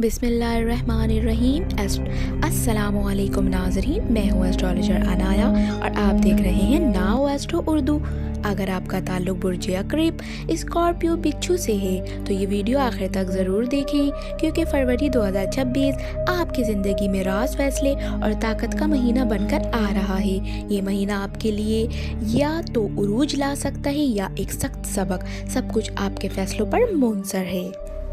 बिस्मिल्लाहिर्रहमानिर्रहीम। अस्सलामुअलैकुम नाज़रीन, मैं हूँ एस्ट्रोलॉजर अनाया और आप देख रहे हैं नाउ एस्ट्रो उर्दू। अगर आपका ताल्लुक बुर्ज अक़रब, स्कॉर्पियो, बिच्छू से है तो ये वीडियो आखिर तक ज़रूर देखें, क्योंकि फरवरी 2026 आपकी ज़िंदगी में राज, फैसले और ताकत का महीना बनकर आ रहा है। ये महीना आपके लिए या तो उरूज ला सकता है या एक सख्त सबक। सब कुछ आपके फैसलों पर मुनहसर है।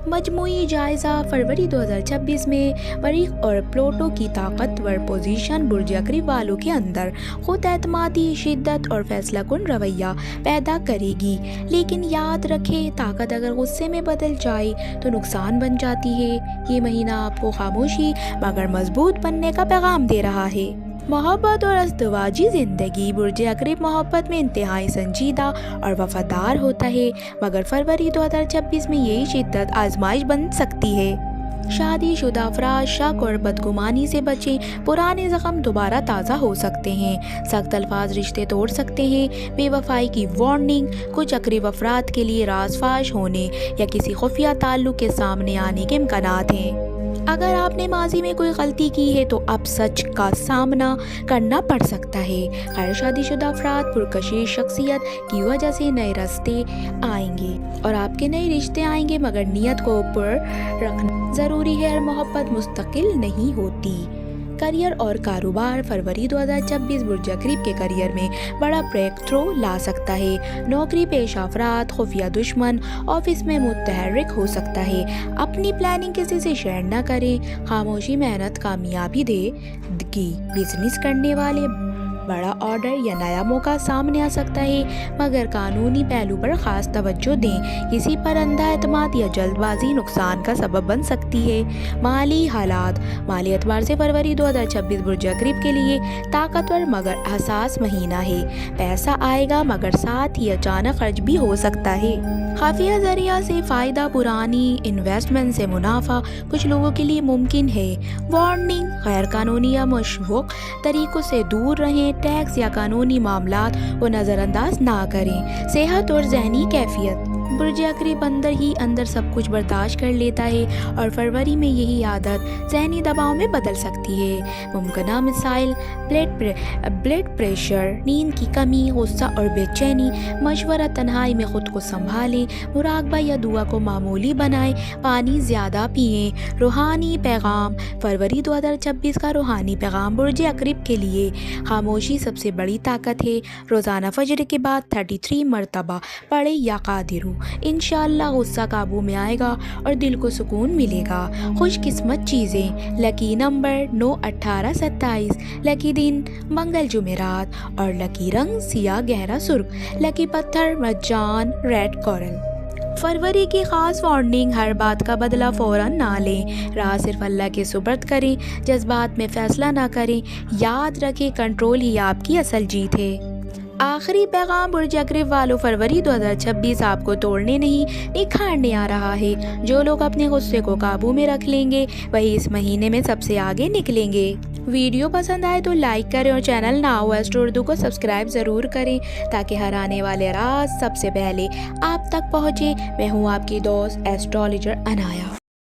मजमूई जायज़ा फरवरी 2026 में मरीख और प्लूटो की ताकतवर पोजीशन बुर्ज अक़रब वालों के अंदर खुद एतमादी, शिद्दत और फैसला कुन रवैया पैदा करेगी। लेकिन याद रखें, ताकत अगर गुस्से में बदल जाए तो नुकसान बन जाती है। ये महीना आपको खामोशी मगर मजबूत बनने का पैगाम दे रहा है। मोहब्बत और अज़दवाजी ज़िंदगी बुर्ज अक़रब मोहब्बत में इंतहाई संजीदा और वफादार होता है, मगर फरवरी 2026 में यही शिद्दत आजमाइश बन सकती है। शादीशुदा अफराद शक और बदगुमानी से बचें, पुराने ज़ख्म दोबारा ताज़ा हो सकते हैं। सख्त अल्फाज रिश्ते तोड़ सकते हैं। बेवफाई की वार्निंग, कुछ अक़रब अफराद के लिए राज फाश होने या किसी खुफिया ताल्लुक़ के सामने आने के इम्कानात हैं। अगर आपने माजी में कोई गलती की है तो अब सच का सामना करना पड़ सकता है। गैर शादीशुदा अफराद पुरकशिश शख्सियत की वजह से नए रास्ते आएंगे और आपके नए रिश्ते आएंगे, मगर नियत को ऊपर रखना ज़रूरी है और मोहब्बत मुस्तकिल नहीं होती। करियर और कारोबार फरवरी 2026 बुर्ज अक़रब के करियर में बड़ा ब्रेक थ्रू ला सकता है। नौकरी पेशा अफराद, खुफिया दुश्मन, ऑफिस में मुतहर्रिक हो सकता है। अपनी प्लानिंग किसी से शेयर न करें। खामोशी मेहनत कामयाबी देगी। बिजनेस करने वाले बड़ा ऑर्डर या नया मौका सामने आ सकता है, मगर कानूनी पहलू पर ख़ास तवज्जो दें। किसी पर अंधा एतमाद या जल्दबाजी नुकसान का सबब बन सकती है। माली हालात माली एतबार से फरवरी 2026 बुर्ज अक़रब के लिए ताकतवर मगर हसास महीना है। पैसा आएगा, मगर साथ ही अचानक खर्च भी हो सकता है। खाफिया ज़रिया से फ़ायदा, पुरानी इन्वेस्टमेंट से मुनाफा कुछ लोगों के लिए मुमकिन है। वार्निंग, गैर कानूनी या मशबूक तरीक़ों से दूर रहें। टैक्स या कानूनी मामलात को नज़रअंदाज ना करें। सेहत और ज़हनी कैफियत बुर्ज अक़रब अंदर ही अंदर सब कुछ बर्दाश्त कर लेता है और फरवरी में यही आदत ज़हनी दबाव में बदल सकती है। मुमकिन मिसाइल ब्लड प्रेशर, नींद की कमी, गुस्सा और बेचैनी। मशवरा, तन्हाई में ख़ुद को संभालें। मुराकबा या दुआ को मामूली बनाएं। पानी ज़्यादा पिएं। रूहानी पैगाम फरवरी 2026 का रूहानी पैगाम बुर्ज अक़रब के लिए खामोशी सबसे बड़ी ताकत है। रोज़ाना फजर के बाद 33 मरतबा पढ़े या कादिरू। इंशाअल्लाह गुस्सा काबू में आएगा और दिल को सुकून मिलेगा। खुशकिस्मत चीज़ें, लकी नंबर 9, 18, 27, लकी दिन मंगल, जुमेरात और लकी रंग सिया गहरा सुर्ख, लकी पत्थर मरजान, रेड कोरल। फरवरी की खास वार्निंग, हर बात का बदला फ़ौरन ना लें। राह सिर्फ अल्लाह के सुपर्द करें। जज्बात में फ़ैसला ना करें। याद रखें, कंट्रोल ही आपकी असल जीत है। आखिरी पैगाम बुर्ज अक़रब वालों, फरवरी 2026 आपको तोड़ने नहीं निखारने आ रहा है। जो लोग अपने गुस्से को काबू में रख लेंगे वही इस महीने में सबसे आगे निकलेंगे। वीडियो पसंद आए तो लाइक करें और चैनल नाउ एस्ट्रो उर्दू को सब्सक्राइब ज़रूर करें, ताकि हर आने वाले राज सबसे पहले आप तक पहुँचे। मैं हूँ आपकी दोस्त एस्ट्रोलॉजर अनाया।